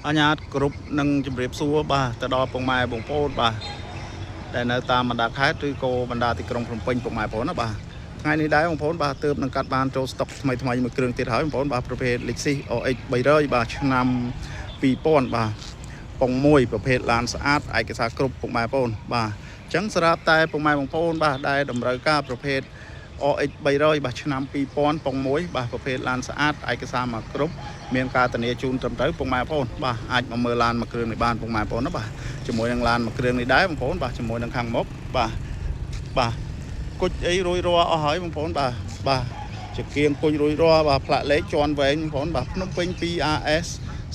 អញ្ញាតគ្រប់នឹងជម្រាបសួរបាទទៅដល់ពុកម៉ែបងប្អូនបាទដែលនៅតាមបណ្ដាខេត្តឬក៏បណ្ដាទីក្រុងភ្នំពេញពុកម៉ែបងប្អូនណាបាទថ្ងៃនេះដែរបងប្អូនបាទទើបនឹងកាត់បានចូលស្តុកថ្មីមួយគ្រឿងទៀតហើយបងប្អូនបាទប្រភេទ Lexus OX 300បាទឆ្នាំ2000បាទពងមួយប្រភេទឡានស្អាតឯកសារគ្រប់ពុកម៉ែបងប្អូនបាទអញ្ចឹងសម្រាប់តែពុកម៉ែបងប្អូនបាទដែលតម្រូវការប្រភេទ OX 300បាទឆ្នាំ2000ពងមួយបាទប្រភេទឡានស្អាតឯកសារមកគ្រប់មានការធានាជូនត្រឹមត្រូវពុកម៉ែបងប្អូនបាទអាចមកមើលឡានមួយគ្រឿងនេះបានពុកម៉ែបងប្អូនណាបាទជាមួយនឹងឡានមួយគ្រឿងនេះដែរបងប្អូនបាទជាមួយនឹងខាងមុខបាទគុជអីរួយរាល់អស់ហើយបងប្អូនបាទជាគៀងគុជរួយរាល់បាទផ្លាកលេខជាន់វែងបងប្អូនបាទភ្នំពេញ 2RS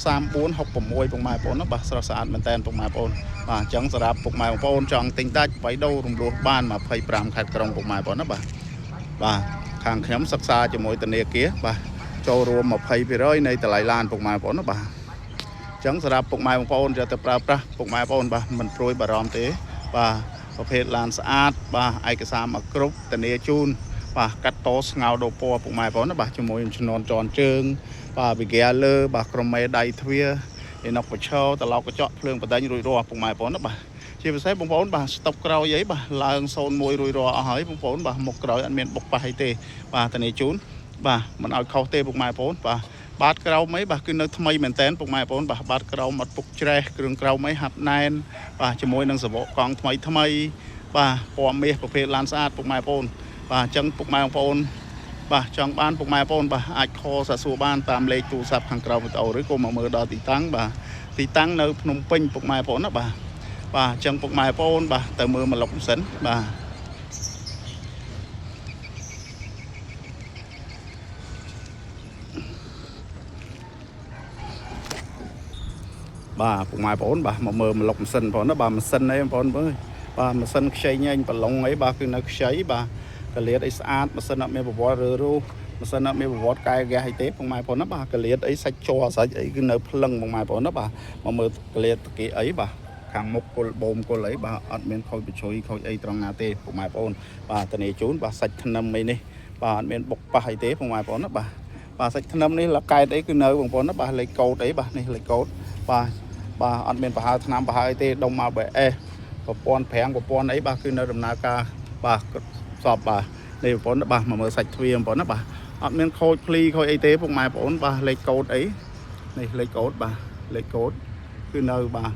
3466ពុកម៉ែបងប្អូនណាបាទស្រស់ស្អាតមែនតើពុកម៉ែបងប្អូនបាទអញ្ចឹងសម្រាប់ពុកម៉ែបងប្អូនចង់ទិញដាច់បៃដូររំលោះបាន25ខេត្តក្រុងពុកម៉ែបងប្អូនណាបាទខាងខ្ញុំសិក្សាជាមួយធនាគារបាទចូលរួម20%នៃតម្លៃឡានពុកម៉ែបងប្អូនណាបាទអញ្ចឹងសម្រាប់ពុកម៉ែបងប្អូនយកទៅប្រើប្រាស់ពុកម៉ែបងប្អូនបាទមិនព្រួយបារម្ភទេបាទប្រភេទឡានស្អាតបាទឯកសារមកគ្រប់ធនាជូនបាទកាត់តស្ងោដោពណ៌ពុកម៉ែបងប្អូនណាបាទជាមួយនឹងជំនន់ជន់ជើងបាទវិគាលើបាទក្រុមមេដៃទ្វាឯណុកបឆោត្រឡោកកញ្ចក់ភ្លើងបដិញរួចរាល់ពុកម៉ែបងប្អូនណាបាទជាពិសេសបងប្អូនបាទស្តុបក្រោយអីបាទឡើង01រួចរាល់អស់ហើយបងប្អូនបាទមុខក្រោយអត់មានបុកប៉ះអីទេបាទធានាជូនបាទមិនឲ្យខុសទេពុកម៉ែបងប្អូនបាទបាតក្រោមអីបាទគឺនៅថ្មីមែនតែនពុកម៉ែបងប្អូនបាទបាតក្រោមអត់ពុកច្រេះគ្រឿងក្រោមអីហាត់ណែនបាទជាមួយនឹងសវកកង់ថ្មីបាទពណ៌មាសប្រភេទឡានស្អាតពុកម៉ែបងប្អូនបាទអញ្ចឹងពុកម៉ែបងប្អូនបាទចង់បានពុកម៉ែបងប្អូនបាទអាចខលសាសួរបានតាមលេខទូរស័ព្ទខាងក្រោមវីដេអូឬក៏មកមើលដល់ទីតាំងបាទទីតាំងនៅភ្នំពេញពុកម៉ែបងប្អូនណាបាទអញ្ចឹងពុកម៉ែបងប្អូនបាទទៅមើលមកលុកសិនបាទពុកម៉ែបងប្អូនបាទមកមើលមកលុកម៉ាស៊ីនបងប្អូនណាបាទម៉ាស៊ីនអីបងប្អូនមើលបាទម៉ាស៊ីនខ្ចីញែងប្រឡុងអីបាទគឺនៅខ្ចីបាទកលៀតអីស្អាតម៉ាស៊ីនអត់មានប្រវត្តិរើរូម៉ាស៊ីនអត់មានប្រវត្តិកែហ្គាសអីទេពុកម៉ែបងប្អូនណាបាទកលៀតអីសាច់ជ័រសាច់អីគឺនៅភ្លឹងពុកម៉ែបងប្អូនណាបាទមកមើលកលៀតតាគីអីបាទខាងមុខគល់បូមគល់អីបាទអត់មានខូចបញ្ជួយខូចអីត្រង់ណាទេពុកម៉ែបងប្អូនបាទធានាជូនបាទសាច់ធ្នឹមអីនេះបាទអត់មានបុកប៉ះអីទេពុកម៉ែបងប្អូនណាបាទសាច់ធ្នឹមនេះលកែតអីគឺនៅបងប្អូនណាបាទលេខកូដអីបាទនេះលេខកូដបាទអត់មានប្រហើឆ្នាំប្រហើអីទេដុំ ABS ប្រព័ន្ធប្រាំងប្រព័ន្ធអីបាទគឺនៅដំណើរការបាទសពបាទនេះបងប្អូនបាទមកមើលសាច់ទ្វារបងប្អូនណាបាទអត់មានខូចភ្លីខូចអីទេពុកម៉ែបងប្អូនបាទលេខកូដអីនេះលេខកូដបាទលេខកូដគឺនៅបាទ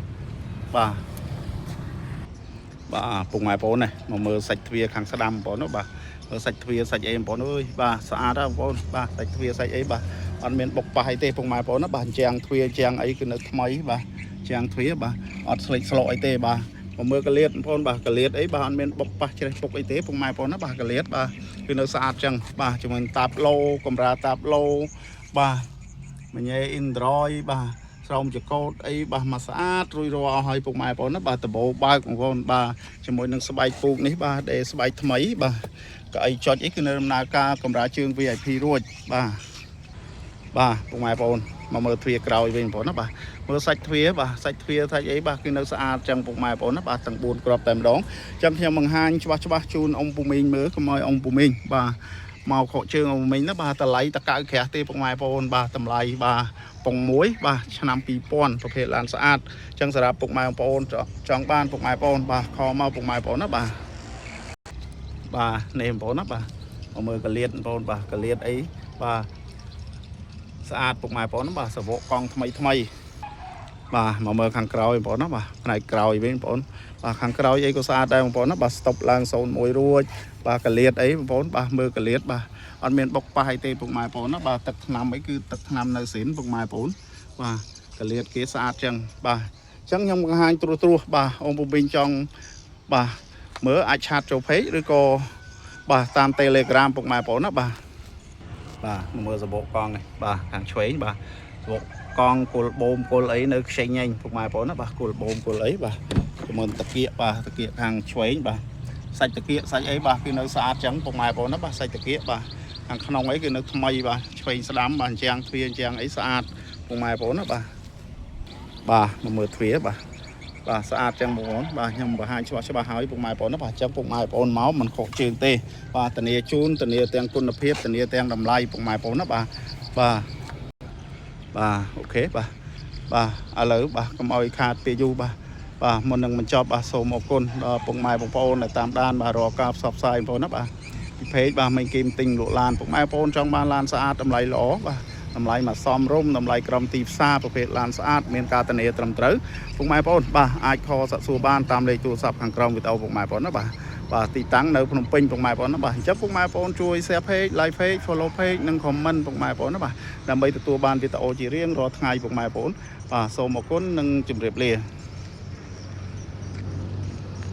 ពុកម៉ែបងប្អូននេះមកមើលសាច់ទ្វារខាងស្ដាំបងប្អូនណាបាទមើលសាច់ទ្វារសាច់អីបងប្អូនអើយបាទស្អាតណាស់បងប្អូនបាទសាច់ទ្វារសាច់អីបាទអត់មានបុកប៉ះអីទេពុកម៉ែបងប្អូនណាបាទជាងទ្វារជាងអីគឺនៅថ្មីបាទជាងទ្វារបាទអត់ស្លេកស្លកអីទេបាទមកមើលកលៀតបងប្អូនបាទកលៀតអីបាទអត់មានបុកប៉ះច្រេះពុកអីទេពុកម៉ែបងប្អូនណាបាទកលៀតបាទគឺនៅស្អាតចឹងបាទជាមួយតាបឡូកម្រាតាបឡូបាទមញ៉េ Android បាទស្រោមចកោតអីបាទមកស្អាតរួយរាល់អស់ហើយពុកម៉ែបងប្អូនណាបាទដបោបើកបងប្អូនបាទជាមួយនឹងស្បែកពូកនេះបាទដែលស្បែកថ្មីបាទកៅអីចុចអីគឺនៅដំណើរការកម្រាលជើង VIP រួចបាទពុកម៉ែបងប្អូនមកមើលទ្វារក្រោយវិញបងប្អូនណាបាទមើលសាច់ទ្វារបាទសាច់ទ្វារសាច់អីបាទគឺនៅស្អាតចឹងពុកម៉ែបងប្អូនណាបាទទាំង4គ្រាប់តែម្ដងចឹងខ្ញុំបង្ហាញច្បាស់ជូនអ៊ំពូមីងមើលកុំឲ្យអ៊ំពូមីងបាទមកខកជើងអ៊ំពូមីងណាបាទតម្លៃតកៅក្រាស់ទេពុកម៉ែបងប្អូនបាទតម្លៃបាទពងមួយបាទឆ្នាំ2000ប្រភេទឡានស្អាតចឹងសម្រាប់ពុកម៉ែបងប្អូនចង់បានពុកម៉ែបងប្អូនបាទខលមកពុកម៉ែបងប្អូនណាបាទនេះបងប្អូនណាបាទមកមើលកលៀតបងប្អូនបាទកលៀតអីបាទស្អាតពុកម៉ែបងប្អូនណាបាទសវកកង់ថ្មីបាទមកមើលខាងក្រោយបងប្អូនណាបាទផ្នែកក្រោយវិញបងប្អូនបាទខាងក្រោយអីក៏ស្អាតដែរបងប្អូនណាបាទស្តុបឡើង01រួចបាទកលៀតអីបងប្អូនបាទមើលកលៀតបាទអត់មានបុកប៉ះអីទេពុកម៉ែបងប្អូនណាបាទទឹកថ្នាំអីគឺទឹកថ្នាំនៅស្រីនពុកម៉ែបងប្អូនបាទកលៀតគេស្អាតចឹងបាទអញ្ចឹងខ្ញុំបង្ហាញត្រួសបាទអ៊ំពូមីងចង់បាទមើលអាចឆាតចូល page ឬក៏បាទតាម Telegram ពុកម៉ែបងប្អូនណាបាទមើលសបកកង់នេះបាទខាងឆ្វេងបាទសបកកង់គល់បូមគល់អីនៅខ្ចីញែងពុកម៉ែបងប្អូនណាបាទគល់បូមគល់អីបាទជាមួយតាគៀកបាទតាគៀកខាងឆ្វេងបាទសាច់តាគៀកសាច់អីបាទគឺនៅស្អាតចឹងពុកម៉ែបងប្អូនណាបាទសាច់តាគៀកបាទខាងក្នុងអីគឺនៅថ្មីបាទឆ្វេងស្ដាំបាទជាងទ្វារជាងអីស្អាតពុកម៉ែបងប្អូនណាបាទមកមើលទ្វារបាទស្អាតចឹងបងប្អូនបាទខ្ញុំបង្ហាញច្បាស់ហើយពុកម៉ែបងប្អូនណាបាទចឹងពុកម៉ែបងប្អូនមកមិនខុសជើងទេបាទធានាជូនធានាទាំងគុណភាពធានាទាំងតម្លៃពុកម៉ែបងប្អូនណាបាទអូខេបាទ ឥឡូវបាទកុំឲ្យខាតពេលយូរបាទមុននឹងបញ្ចប់បាទសូមអរគុណដល់ពុកម៉ែបងប្អូនដែលតាមដានបាទរកការផ្សព្វផ្សាយបងប្អូនណាបាទពីเพจបាទមិនគេទិញលក់ឡានពុកម៉ែបងប្អូនចង់បានឡានស្អាតតម្លៃល្អបាទតម្លៃមកសមរម្យតម្លៃក្រមទីផ្សារប្រភេទឡានស្អាតមានការធានាត្រឹមត្រូវពុកម៉ែបងប្អូនបាទអាចខលសាក់សួរបានតាមលេខទូរស័ព្ទខាងក្រោមវីដេអូពុកម៉ែបងប្អូនណាបាទទីតាំងនៅភ្នំពេញពុកម៉ែបងប្អូនណាបាទអញ្ចឹងពុកម៉ែបងប្អូនជួយ share page like page follow page និង comment ពុកម៉ែបងប្អូនណាបាទដើម្បីទទួលបានវីដេអូជារៀងរាល់ថ្ងៃពុកម៉ែបងប្អូនបាទសូមអរគុណនិងជម្រាបលា